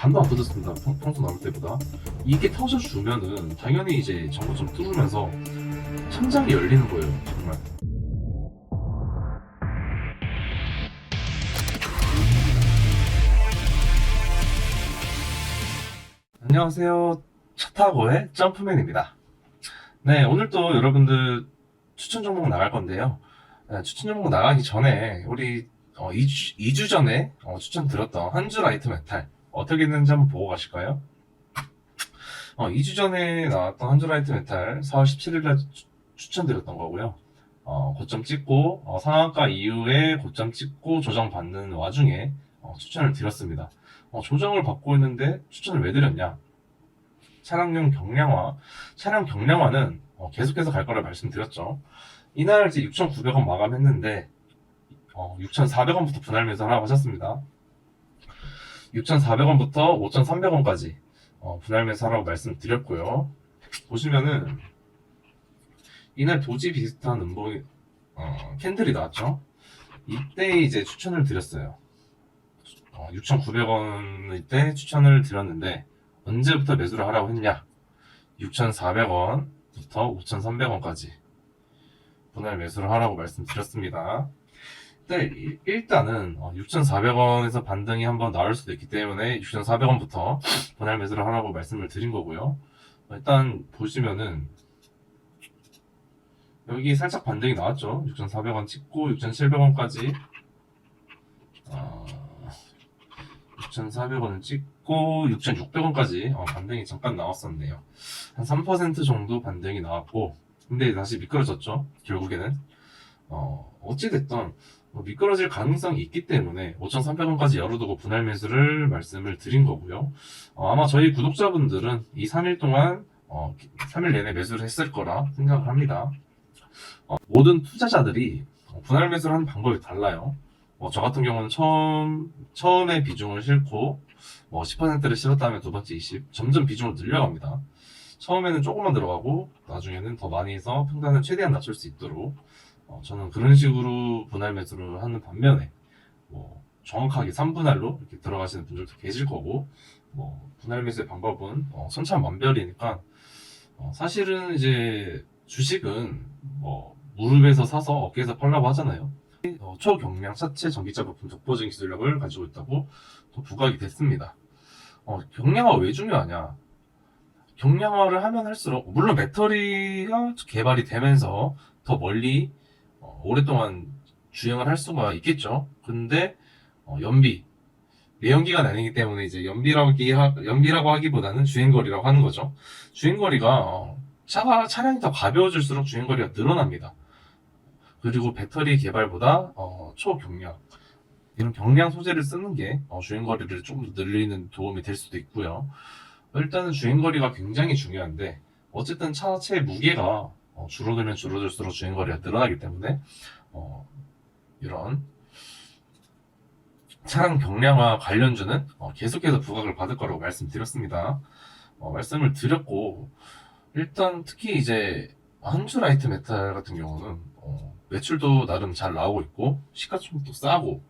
반도 안 터졌습니다. 평소 나올 때보다. 이게 터져주면은 당연히 이제 전고점 뚫으면서 천장이 열리는 거예요. 정말. 안녕하세요. 차타고의 점프맨입니다. 네, 오늘 또 여러분들 추천 종목 나갈 건데요. 추천 종목 나가기 전에 우리 2주 전에 추천드렸던 한주 라이트 메탈 어떻게 됐는지 한번 보고 가실까요? 2주 전에 나왔던 한주 라이트 메탈 4월 17일에 추천드렸던 거고요. 고점 찍고 상한가 이후에 고점 찍고 조정받는 와중에 추천을 드렸습니다. 조정을 받고 있는데 추천을 왜 드렸냐? 차량용 경량화, 차량 경량화는 계속해서 갈 거라 말씀드렸죠. 이날 이제 6,900원 마감했는데 6,400원부터 분할 매수하라고 하셨습니다. 6,400원부터 5,300원까지 분할 매수하라고 말씀드렸고요. 보시면은 이날 도지 비슷한 음봉이 캔들이 나왔죠. 이때 이제 추천을 드렸어요. 6,900원일 때 추천을 드렸는데 언제부터 매수를 하라고 했냐? 6,400원부터 5,300원까지 분할 매수를 하라고 말씀드렸습니다. 일단은 6,400원에서 반등이 한번 나올 수도 있기 때문에 6,400원부터 분할 매수를 하라고 말씀을 드린 거고요. 일단 보시면은 여기 살짝 반등이 나왔죠. 6,400원 찍고 6,700원까지 6,400원을 찍고 6,600원까지 반등이 잠깐 나왔었네요. 한 3% 정도 반등이 나왔고 근데 다시 미끄러졌죠. 결국에는 어찌됐든 미끄러질 가능성이 있기 때문에 5,300원까지 열어두고 분할 매수를 말씀을 드린 거고요. 아마 저희 구독자분들은 이 3일 동안 3일 내내 매수를 했을 거라 생각을 합니다. 모든 투자자들이 분할 매수를 하는 방법이 달라요. 저 같은 경우는 처음에 비중을 실고 10%를 실었다면 두 번째 20, 점점 비중을 늘려갑니다. 처음에는 조금만 들어가고 나중에는 더 많이 해서 평단을 최대한 낮출 수 있도록 저는 그런 식으로 분할 매수를 하는 반면에 정확하게 3분할로 이렇게 들어가시는 분들도 계실 거고 분할 매수의 방법은 천차만별이니까 사실은 이제 주식은 무릎에서 사서 어깨에서 팔라고 하잖아요. 초경량 차체 전기차 부품 독보적인 기술력을 가지고 있다고 또 부각이 됐습니다. 경량화 왜 중요하냐? 경량화를 하면 할수록 물론 배터리가 개발이 되면서 더 멀리 오랫동안 주행을 할 수가 있겠죠. 근데 연비 내연기관 아니기 때문에 이제 연비라고 하기보다는 주행거리라고 하는 거죠. 주행거리가 차량이 더 가벼워질수록 주행거리가 늘어납니다. 그리고 배터리 개발보다 초경량 이런 경량 소재를 쓰는 게 주행거리를 조금 더 늘리는 도움이 될 수도 있고요. 일단은 주행거리가 굉장히 중요한데 어쨌든 차체의 무게가 줄어들면 줄어들수록 주행거리가 늘어나기 때문에 이런 차량 경량화 관련주는 계속해서 부각을 받을 거라고 말씀드렸습니다. 말씀을 드렸고 일단 특히 이제 한주 라이트 메탈 같은 경우는 매출도 나름 잘 나오고 있고 시가총액도 싸고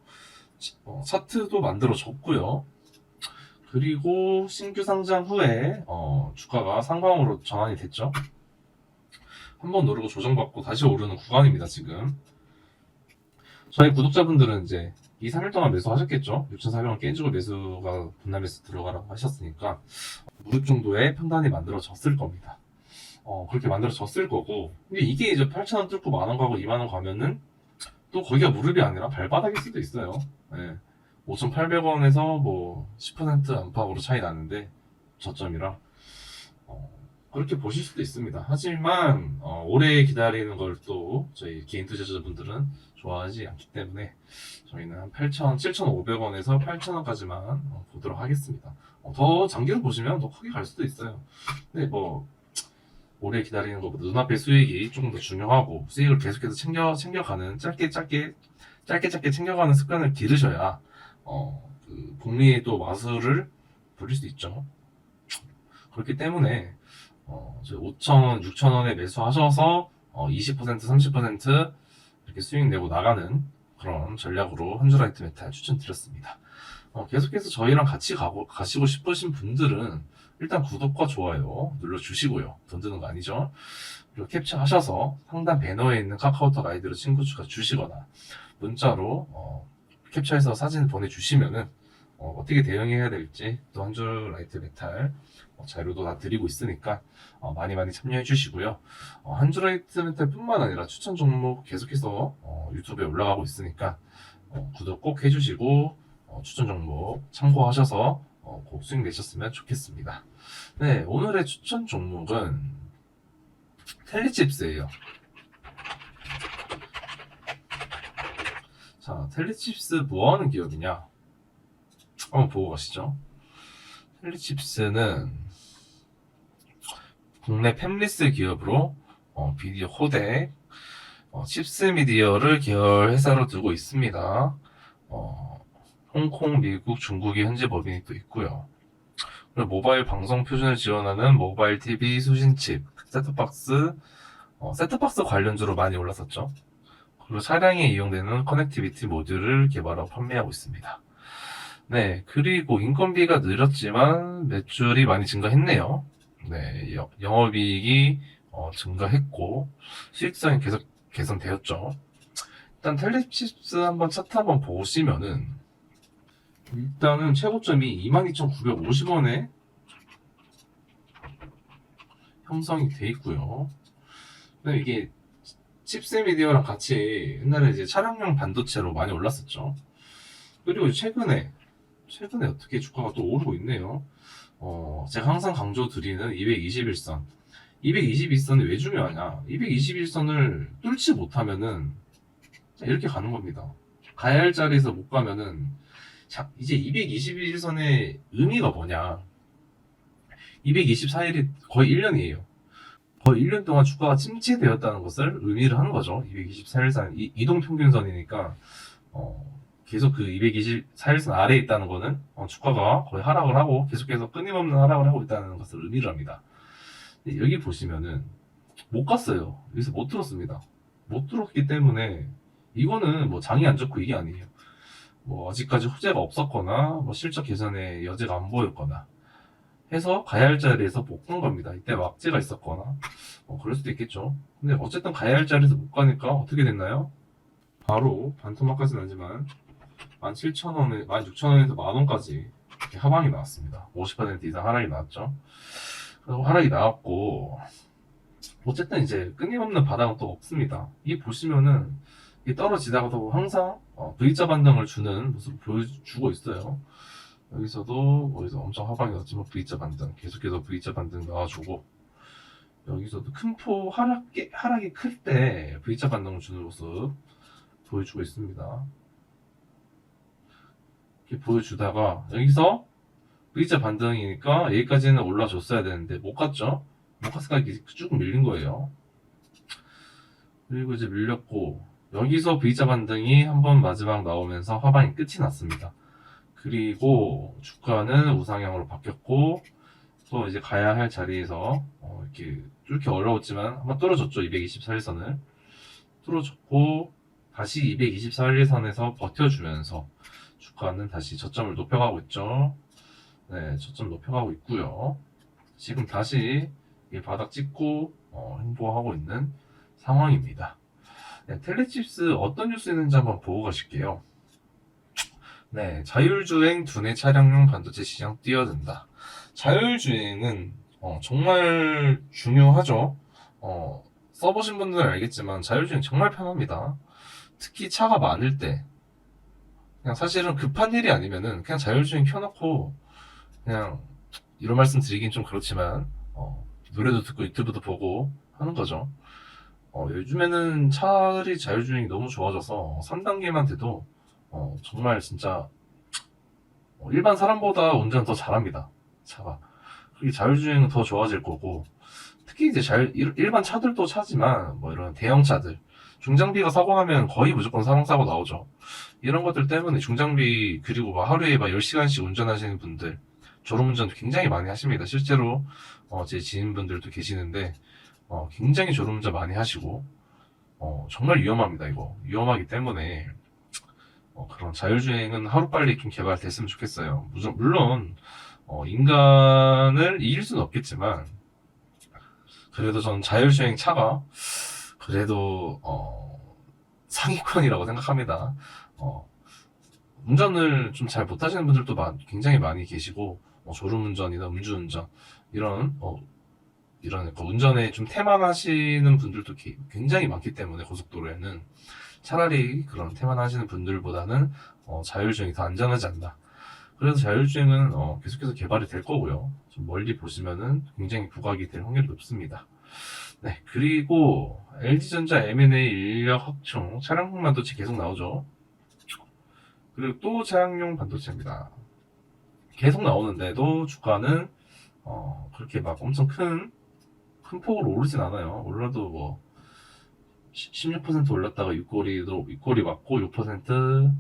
차트도 만들어졌고요. 그리고 신규 상장 후에 주가가 상방으로 전환이 됐죠. 한번 누르고 조정받고 다시 오르는 구간입니다. 지금 저희 구독자분들은 이제 2, 3일 동안 매수하셨겠죠. 6,400원 깨지고 매수가 분할 매수 들어가라고 하셨으니까 무릎 정도의 평단이 만들어졌을 겁니다. 그렇게 만들어졌을 거고 근데 이게 이제 8,000원 뚫고 만원 가고 2만원 가면은 또 거기가 무릎이 아니라 발바닥일 수도 있어요. 네. 5,800원에서 10% 안팎으로 차이 나는데 저점이라 그렇게 보실 수도 있습니다. 하지만 오래 기다리는 걸 또 저희 개인 투자자분들은 좋아하지 않기 때문에 저희는 한 7,500원에서 8,000원까지만 보도록 하겠습니다. 더 장기로 보시면 더 크게 갈 수도 있어요. 근데 오래 기다리는 것보다 눈앞의 수익이 조금 더 중요하고 수익을 계속해서 챙겨가는 짧게 챙겨가는 습관을 기르셔야 그 복리의 또 마술을 부릴 수 있죠. 그렇기 때문에 5,000원, 6,000원에 매수하셔서 20%, 30% 이렇게 수익 내고 나가는 그런 전략으로 한주 라이트 메탈 추천드렸습니다. 계속해서 저희랑 같이 가시고 싶으신 분들은 일단 구독과 좋아요 눌러주시고요. 돈 드는 거 아니죠? 그리고 캡처하셔서 상단 배너에 있는 카카오톡 아이디로 친구 추가 주시거나 문자로 캡처해서 사진 보내주시면은 어떻게 대응해야 될지 또 한 줄 라이트 메탈 자료도 다 드리고 있으니까 많이 많이 참여해 주시고요. 한 줄 라이트 메탈 뿐만 아니라 추천 종목 계속해서 유튜브에 올라가고 있으니까 구독 꼭 해주시고 추천 종목 참고하셔서 꼭 수익 내셨으면 좋겠습니다. 네, 오늘의 추천 종목은 텔리칩스예요. 자, 텔리칩스 뭐하는 기업이냐? 한번 보고 가시죠. 텔리칩스는 국내 팹리스 기업으로 비디오 코덱, 칩스 미디어를 계열 회사로 두고 있습니다. 홍콩, 미국, 중국이 현재 법인이 또 있고요. 그리고 모바일 방송 표준을 지원하는 모바일 TV 수신칩, 셋톱박스, 셋톱박스 관련주로 많이 올랐었죠. 그리고 차량에 이용되는 커넥티비티 모듈을 개발하고 판매하고 있습니다. 네, 그리고 인건비가 늘었지만 매출이 많이 증가했네요. 네, 영업이익이 증가했고 수익성이 계속 개선되었죠. 일단 텔리칩스 한번 차트 한번 보시면은 일단은 최고점이 22,950원에 형성이 돼 있고요. 근데 이게 칩스 미디어랑 같이 옛날에 이제 차량용 반도체로 많이 올랐었죠. 그리고 최근에 어떻게 주가가 또 오르고 있네요. 제가 항상 강조드리는 221선. 221선이 왜 중요하냐? 221선을 뚫지 못하면은 이렇게 가는 겁니다. 가야 할 자리에서 못 가면은 이제 221선의 의미가 뭐냐? 224일이 거의 1년이에요. 거의 1년 동안 주가가 침체되었다는 것을 의미를 하는 거죠. 224일선 이동평균선이니까 계속 그 224일선 아래에 있다는 거는 주가가 거의 하락을 하고 계속해서 끊임없는 하락을 하고 있다는 것을 의미를 합니다. 여기 보시면은 못 갔어요. 여기서 못 들었습니다. 못 들었기 때문에 이거는 뭐 장이 안 좋고 이게 아니에요. 뭐 아직까지 호재가 없었거나 뭐 실적 개선의 여지가 안 보였거나 해서 가야 할 자리에서 못 간 겁니다. 이때 막지가 있었거나 그럴 수도 있겠죠. 근데 어쨌든 가야 할 자리에서 못 가니까 어떻게 됐나요? 바로 반토막까지는 아니지만 17,000원에 16,000원에서 만원까지 하방이 나왔습니다. 50% 이상 하락이 나왔죠. 그리고 하락이 나왔고 어쨌든 이제 끊임없는 바닥은 또 없습니다. 이 보시면은 이 떨어지다가도 항상 V자 반등을 주는 모습을 보여주고 있어요. 여기서도 엄청 하방이 났지만 V자 반등, 계속해서 V자 반등 나와주고 여기서도 큰 포 하락이 클 때 V자 반등을 주는 모습 보여주고 있습니다. 이렇게 보여주다가 여기서 V자 반등이니까 여기까지는 올라줬어야 되는데 못 갔죠? 못 갔으니까 이렇게 쭉 밀린 거예요. 그리고 이제 밀렸고 여기서 V자 반등이 한번 마지막 나오면서 하방이 끝이 났습니다. 그리고 주가는 우상향으로 바뀌었고 또 이제 가야 할 자리에서 이렇게 뚫기 어려웠지만 한번 뚫어줬죠. 224일선을 뚫어줬고 다시 224일선에서 버텨주면서 주가는 다시 저점을 높여가고 있죠. 네, 저점 높여가고 있고요. 지금 다시 바닥 찍고 행보하고 있는 상황입니다. 네, 텔리칩스 어떤 뉴스 있는지 한번 보고 가실게요. 네, 자율주행 두뇌 차량용 반도체 시장 뛰어든다. 자율주행은 정말 중요하죠. 써보신 분들은 알겠지만 자율주행 정말 편합니다. 특히 차가 많을 때 그냥 사실은 급한 일이 아니면은 그냥 자율주행 켜놓고 그냥 이런 말씀 드리긴 좀 그렇지만 노래도 듣고 유튜브도 보고 하는 거죠. 요즘에는 차들이 자율주행이 너무 좋아져서 3단계만 돼도 정말 진짜 일반 사람보다 운전 더 잘합니다. 차가. 그게 자율주행은 더 좋아질 거고 특히 이제 일반 차들도 차지만 뭐 이런 대형 차들 중장비가 사고 나면 거의 무조건 사망사고 나오죠. 이런 것들 때문에 중장비 그리고 막 하루에 막 10시간씩 운전하시는 분들 졸음운전 굉장히 많이 하십니다. 실제로 제 지인분들도 계시는데 굉장히 졸음운전 많이 하시고 정말 위험합니다. 이거 위험하기 때문에 그런 자율주행은 하루빨리 좀 개발됐으면 좋겠어요. 물론 인간을 이길 수는 없겠지만 그래도 저는 자율주행 차가 그래도 상위권이라고 생각합니다. 운전을 좀 잘 못하시는 분들도 굉장히 많이 계시고 졸음운전이나 음주운전 이런 약간 운전에 좀 태만하시는 분들도 굉장히 많기 때문에 고속도로에는 차라리 그런 태만하시는 분들보다는 자율주행이 더 안전하지 않나. 그래서 자율주행은 계속해서 개발이 될 거고요. 좀 멀리 보시면은 굉장히 부각이 될 확률이 높습니다. 네, 그리고 LG전자 M&A 인력 확충, 차량용 반도체 계속 나오죠. 그리고 또 차량용 반도체입니다. 계속 나오는데도 주가는 그렇게 막 엄청 큰 폭으로 오르진 않아요. 올라도 뭐 16% 올렸다가 6꼬리 맞고 6%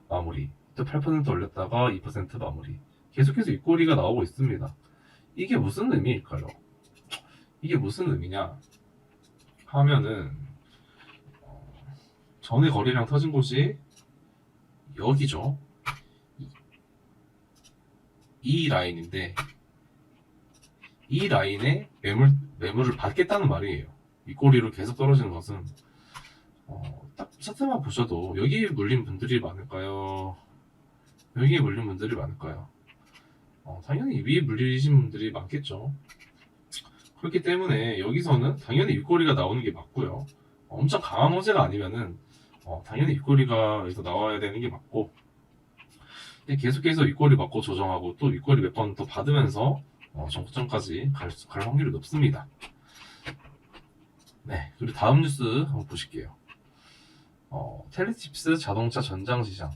마무리. 또 8% 올렸다가 2% 마무리. 계속해서 6꼬리가 나오고 있습니다. 이게 무슨 의미일까요? 이게 무슨 의미냐 하면은 전에 거래량 터진 곳이 여기죠. 이 라인인데 이 라인에 매물을 받겠다는 말이에요. 이 꼬리로 계속 떨어지는 것은 딱 차트만 보셔도 여기에 물린 분들이 많을까요? 여기에 물린 분들이 많을까요? 당연히 위에 물리신 분들이 많겠죠. 그렇기 때문에 여기서는 당연히 윗꼬리가 나오는 게 맞고요. 엄청 강한 호재가 아니면은 당연히 윗꼬리가 여기서 나와야 되는 게 맞고, 근데 계속해서 윗꼬리 맞고 조정하고 또 윗꼬리 몇 번 더 받으면서 정고점까지 갈 확률이 높습니다. 네, 그리고 다음 뉴스 한번 보실게요. 텔레칩스 자동차 전장 시장,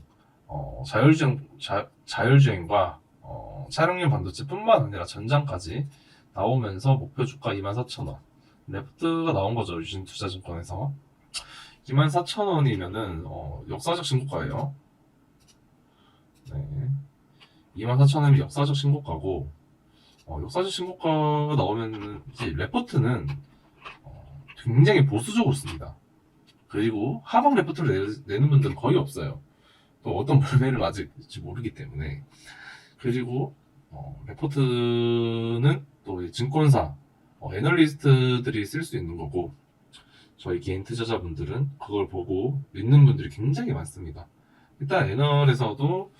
자율주행과 차량용 반도체뿐만 아니라 전장까지 나오면서 목표 주가 24,000원. 레프트가 나온 거죠, 유진투자증권에서. 24,000원이면은 역사적 신고가예요. 네, 24,000원이면 역사적 신고가고, 역사적 신고가가 나오면 이제 레포트는 굉장히 보수적으로 씁니다. 그리고 하방 레포트를 내는 분들은 거의 없어요. 또 어떤 물매를 맞을지 모르기 때문에. 그리고 레포트는 또 증권사 애널리스트들이 쓸 수 있는 거고, 저희 개인 투자자분들은 그걸 보고 믿는 분들이 굉장히 많습니다. 일단 애널에서도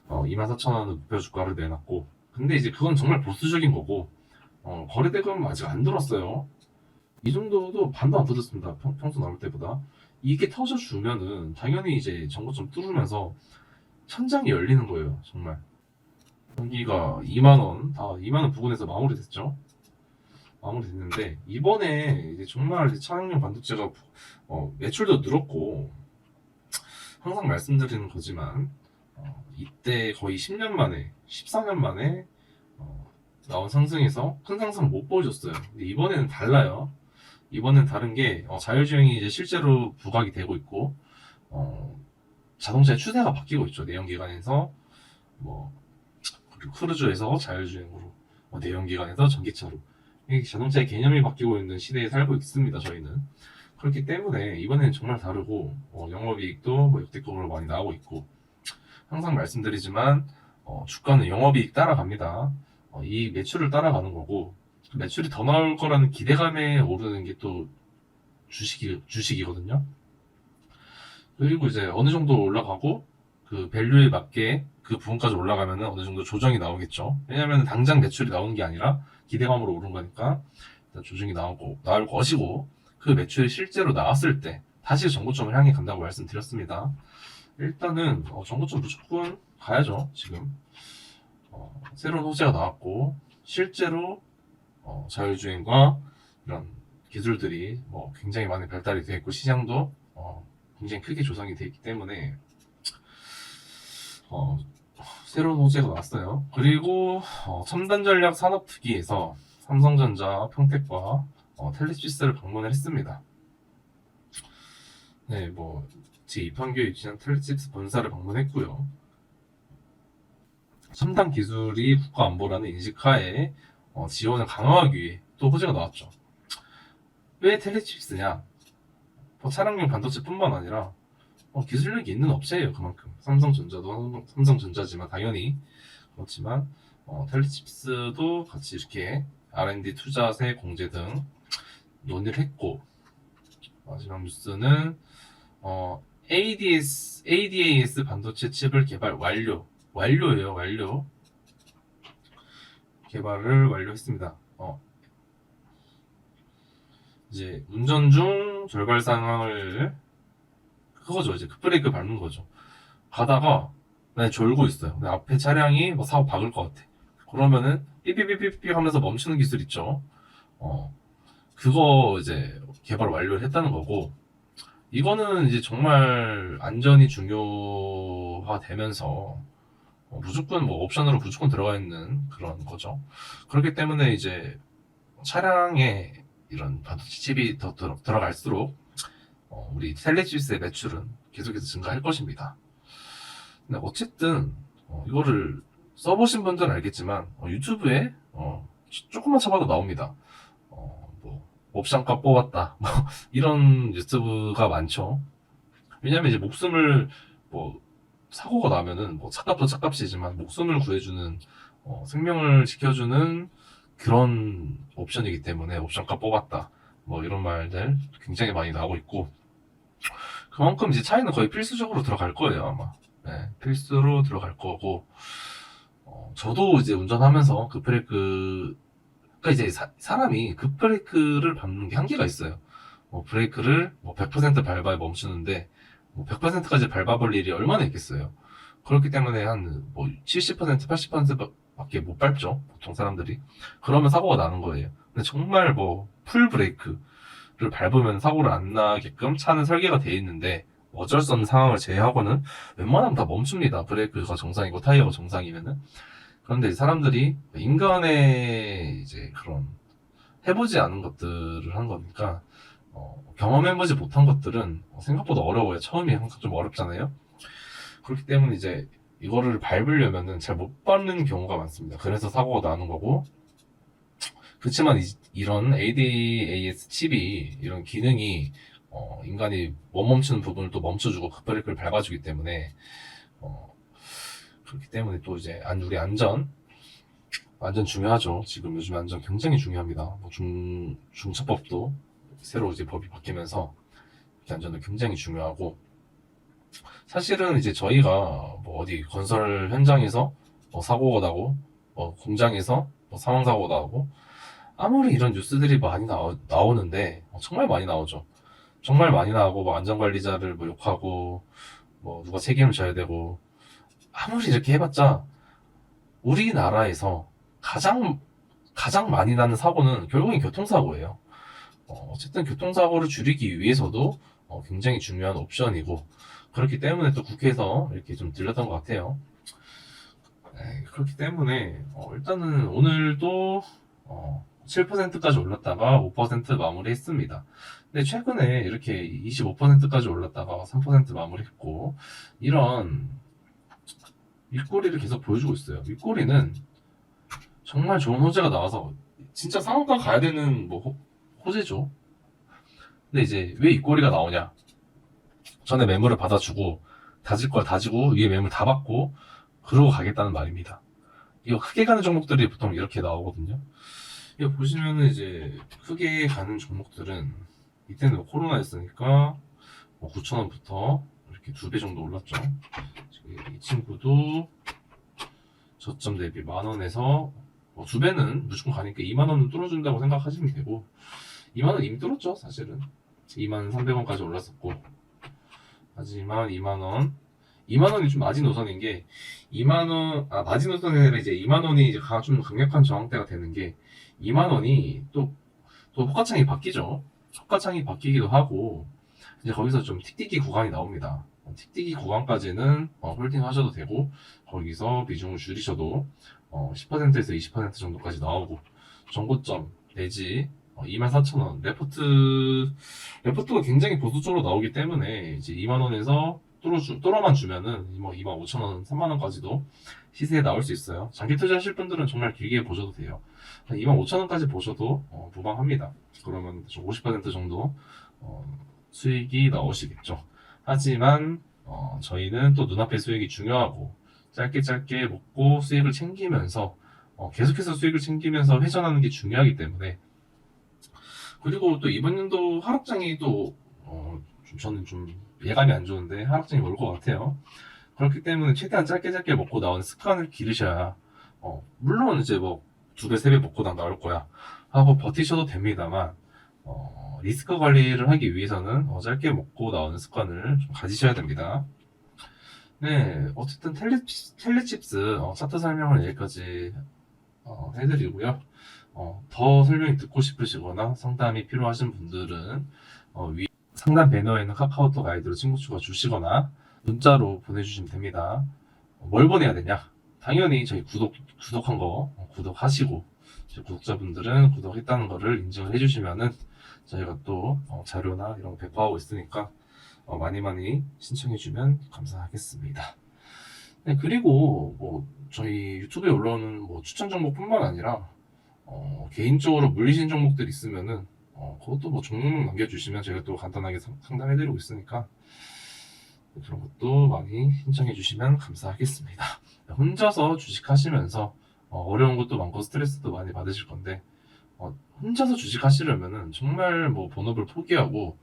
24,000원을 목표 주가를 내놨고, 근데 이제 그건 정말 보수적인 거고, 거래대금은 아직 안 들었어요. 이 정도도 반도 안 터졌습니다. 평소 나올 때보다. 이게 터져주면은 당연히 이제 정고점 뚫으면서 천장이 열리는 거예요. 정말. 여기가 2만원, 2만원 부근에서 마무리됐죠. 마무리됐는데, 이번에 이제 정말 차량용 반도체가 매출도 늘었고, 항상 말씀드리는 거지만, 이때 거의 10년 만에, 14년 만에 나온 상승에서 큰 상승을 못 보여줬어요. 근데 이번에는 달라요. 이번엔 다른 게 자율주행이 이제 실제로 부각이 되고 있고, 자동차의 추세가 바뀌고 있죠. 내연기관에서 그리고 크루즈에서 자율주행으로, 내연기관에서 전기차로. 자동차의 개념이 바뀌고 있는 시대에 살고 있습니다. 저희는. 그렇기 때문에 이번에는 정말 다르고, 영업이익도 역대급으로 많이 나오고 있고, 항상 말씀드리지만 주가는 영업이익 따라갑니다. 이 매출을 따라가는 거고, 매출이 더 나올 거라는 기대감에 오르는 게 또 주식이거든요. 그리고 이제 어느 정도 올라가고 그 밸류에 맞게 그 부분까지 올라가면 어느 정도 조정이 나오겠죠. 왜냐하면 당장 매출이 나오는 게 아니라 기대감으로 오른 거니까 일단 조정이 나올 것이고, 그 매출이 실제로 나왔을 때 다시 정고점을 향해 간다고 말씀드렸습니다. 일단은 정고점 무조건 가야죠. 지금 새로운 호재가 나왔고, 실제로 자율주행과 이런 기술들이 굉장히 많이 발달이 되어 있고, 시장도 굉장히 크게 조성이 되어 있기 때문에 새로운 호재가 나왔어요. 그리고 첨단 전략 산업특위에서 삼성전자, 평택과 텔레시스를 방문을 했습니다. 네, 제2판교에 위치한 텔레시스 본사를 방문했고요. 첨단 기술이 국가안보라는 인식하에 지원을 강화하기 위해 또 호재가 나왔죠. 왜 텔레칩스냐? 차량용 반도체뿐만 아니라 기술력이 있는 업체예요. 그만큼 삼성전자도 삼성전자지만 당연히 그렇지만 텔리칩스도 같이 이렇게 R&D 투자세 공제 등 논의를 했고, 마지막 뉴스는 ADAS 반도체 칩을 개발 완료예요. 완료. 개발을 완료했습니다. 이제 운전 중 절발 상황을 그거죠. 이제 급브레이크 밟는 거죠. 가다가 내 졸고 있어요. 내 앞에 차량이 뭐 사고 박을 것 같아. 그러면은 삐삐삐삐삐 하면서 멈추는 기술 있죠. 그거 이제 개발 완료를 했다는 거고, 이거는 이제 정말 안전이 중요화되면서 무조건 뭐 옵션으로 무조건 들어가 있는 그런 거죠. 그렇기 때문에 이제 차량에 이런 반도체 칩이 더 들어갈수록 우리 텔레칩스의 매출은 계속해서 증가할 것입니다. 근데 어쨌든 이거를 써보신 분들은 알겠지만 유튜브에 조금만 쳐봐도 나옵니다. 뭐 옵션값 뽑았다 뭐 이런 유튜브가 많죠. 왜냐면 이제 목숨을 뭐 사고가 나면은 뭐 차값도 차값이지만 목숨을 구해주는 생명을 지켜주는 그런 옵션이기 때문에 옵션값 뽑았다 뭐 이런 말들 굉장히 많이 나오고 있고, 그만큼 이제 차이는 거의 필수적으로 들어갈 거예요 아마. 네, 필수로 들어갈 거고, 저도 이제 운전하면서 급브레이크, 그러니까 이제 사람이 급브레이크를 밟는 게 한계가 있어요. 브레이크를 100% 밟아야 멈추는데 100%까지 밟아볼 일이 얼마나 있겠어요. 그렇기 때문에 한 70%, 80%밖에 못 밟죠, 보통 사람들이. 그러면 사고가 나는 거예요. 근데 정말 풀 브레이크를 밟으면 사고를 안 나게끔 차는 설계가 돼 있는데, 어쩔 수 없는 상황을 제외하고는 웬만하면 다 멈춥니다. 브레이크가 정상이고 타이어가 정상이면은. 그런데 사람들이 인간의 이제 그런 해보지 않은 것들을 한 거니까, 경험해보지 못한 것들은 생각보다 어려워요. 처음이 항상 좀 어렵잖아요. 그렇기 때문에 이제 이거를 밟으려면은 잘 못 밟는 경우가 많습니다. 그래서 사고가 나는 거고, 그렇지만 이런 ADAS 칩이 이런 기능이 인간이 못 멈추는 부분을 또 멈춰주고 급브레이크를 밟아주기 때문에 그렇기 때문에 또 이제 우리 안전 중요하죠. 지금 요즘 안전 굉장히 중요합니다. 중차법도 새로 이제 법이 바뀌면서 안전은 굉장히 중요하고, 사실은 이제 저희가 어디 건설 현장에서 사고가 나고 공장에서 사망 사고가 나고, 아무리 이런 뉴스들이 많이 나오는데 정말 많이 나오죠. 정말 많이 나오고 안전관리자를 욕하고 누가 책임을 져야 되고, 아무리 이렇게 해봤자 우리나라에서 가장 많이 나는 사고는 결국엔 교통사고예요. 어쨌든 교통사고를 줄이기 위해서도 굉장히 중요한 옵션이고, 그렇기 때문에 또 국회에서 이렇게 좀 들렸던 것 같아요. 네, 그렇기 때문에 일단은 오늘도 7%까지 올랐다가 5% 마무리했습니다. 근데 최근에 이렇게 25%까지 올랐다가 3% 마무리했고, 이런 윗꼬리를 계속 보여주고 있어요. 윗꼬리는 정말 좋은 호재가 나와서 진짜 상한가 가야 되는 호재죠. 근데 이제 왜 윗꼬리가 나오냐? 전에 매물을 받아주고 다질 걸 다지고 위에 매물 다 받고 그러고 가겠다는 말입니다. 이거 크게 가는 종목들이 보통 이렇게 나오거든요. 이거 보시면은 이제 크게 가는 종목들은 이때는 코로나였으니까 9,000원부터 이렇게 2배 정도 올랐죠. 이 친구도 저점 대비 10,000원에서 2배는 무조건 가니까 20,000원은 뚫어준다고 생각하시면 되고, 20,000원 이미 뚫었죠 사실은. 23,300원까지 올랐었고, 하지만 20,000원이 좀 마지노선인 게, 마지노선이 아니라 이제 20,000원이 이제 좀 강력한 저항대가 되는 게, 20,000원이 또 호가창이 바뀌죠. 호가창이 바뀌기도 하고, 이제 거기서 좀 틱틱이 구간이 나옵니다. 틱틱이 구간까지는 홀딩 하셔도 되고, 거기서 비중을 줄이셔도 10%에서 20% 정도까지 나오고, 정고점 내지 24,000원 레포트가 굉장히 보수적으로 나오기 때문에 이제 20,000원에서 뚫어만 주면은 25,000원, 30,000원까지도 시세에 나올 수 있어요. 장기 투자하실 분들은 정말 길게 보셔도 돼요. 25,000원까지 보셔도 무방합니다. 그러면 50% 정도 수익이 나오시겠죠. 하지만 저희는 또 눈앞의 수익이 중요하고 짧게 먹고 수익을 챙기면서 계속해서 수익을 챙기면서 회전하는 게 중요하기 때문에, 그리고 또 이번 연도 하락장이 또 저는 좀 예감이 안 좋은데 하락장이 올 것 같아요. 그렇기 때문에 최대한 짧게 먹고 나오는 습관을 기르셔야 물론 이제 뭐 2배, 3배 먹고 나올 거야 하고 버티셔도 됩니다만, 리스크 관리를 하기 위해서는 짧게 먹고 나오는 습관을 좀 가지셔야 됩니다. 네, 어쨌든 텔레칩스 차트 설명을 여기까지 해드리고요. 더 설명이 듣고 싶으시거나 상담이 필요하신 분들은 위 상담 배너에 있는 카카오톡 아이디로 친구 추가 주시거나 문자로 보내주시면 됩니다. 뭘 보내야 되냐? 당연히 저희 구독한 거 구독하시고, 저희 구독자분들은 구독했다는 거를 인증을 해주시면은 저희가 또 자료나 이런 거 배포하고 있으니까 많이 신청해주면 감사하겠습니다. 네, 그리고 뭐 저희 유튜브에 올라오는 뭐 추천 정보뿐만 아니라 개인적으로 물리신 종목들 있으면은 그것도 뭐 종목 남겨주시면 제가 또 간단하게 상담해드리고 있으니까 그런 것도 많이 신청해주시면 감사하겠습니다. 혼자서 주식하시면서 어려운 것도 많고 스트레스도 많이 받으실 건데, 혼자서 주식하시려면은 정말 뭐 본업을 포기하고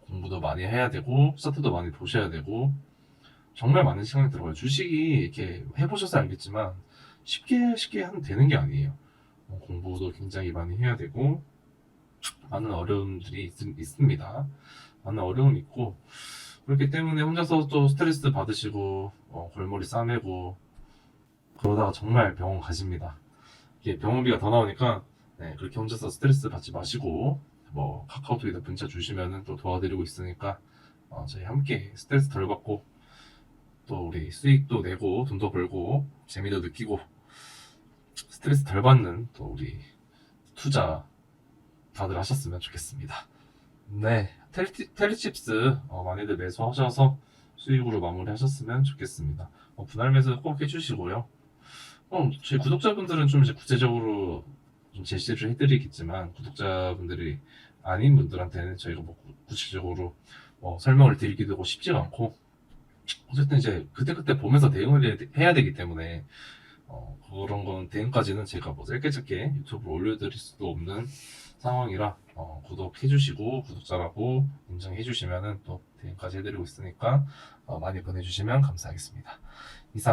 공부도 많이 해야 되고 차트도 많이 보셔야 되고 정말 많은 시간이 들어가요. 주식이 이렇게 해보셔서 알겠지만 쉽게 하면 되는 게 아니에요. 공부도 굉장히 많이 해야 되고 많은 어려움들이 있습니다. 많은 어려움이 있고, 그렇기 때문에 혼자서 또 스트레스 받으시고 골머리 싸매고 그러다가 정말 병원 가십니다. 이게 병원비가 더 나오니까 그렇게 혼자서 스트레스 받지 마시고 뭐 카카오톡에다 문자 주시면은 또 도와드리고 있으니까 저희 함께 스트레스 덜 받고 또 우리 수익도 내고 돈도 벌고 재미도 느끼고 스트레스 덜 받는 또 우리 투자 다들 하셨으면 좋겠습니다. 네, 텔리칩스 많이들 매수하셔서 수익으로 마무리하셨으면 좋겠습니다. 분할 매수 꼭 해주시고요. 저희 구독자분들은 좀 이제 구체적으로 좀 제시를 해드리겠지만, 구독자분들이 아닌 분들한테는 저희가 뭐 구체적으로 설명을 드리기도 쉽지가 않고, 어쨌든 이제 그때 보면서 대응을 해야 되기 때문에 그런 건 대응까지는 제가 뭐 짧게 유튜브로 올려드릴 수도 없는 상황이라 구독해주시고 구독자라고 인정해주시면은 또 대응까지 해드리고 있으니까 많이 보내주시면 감사하겠습니다. 이상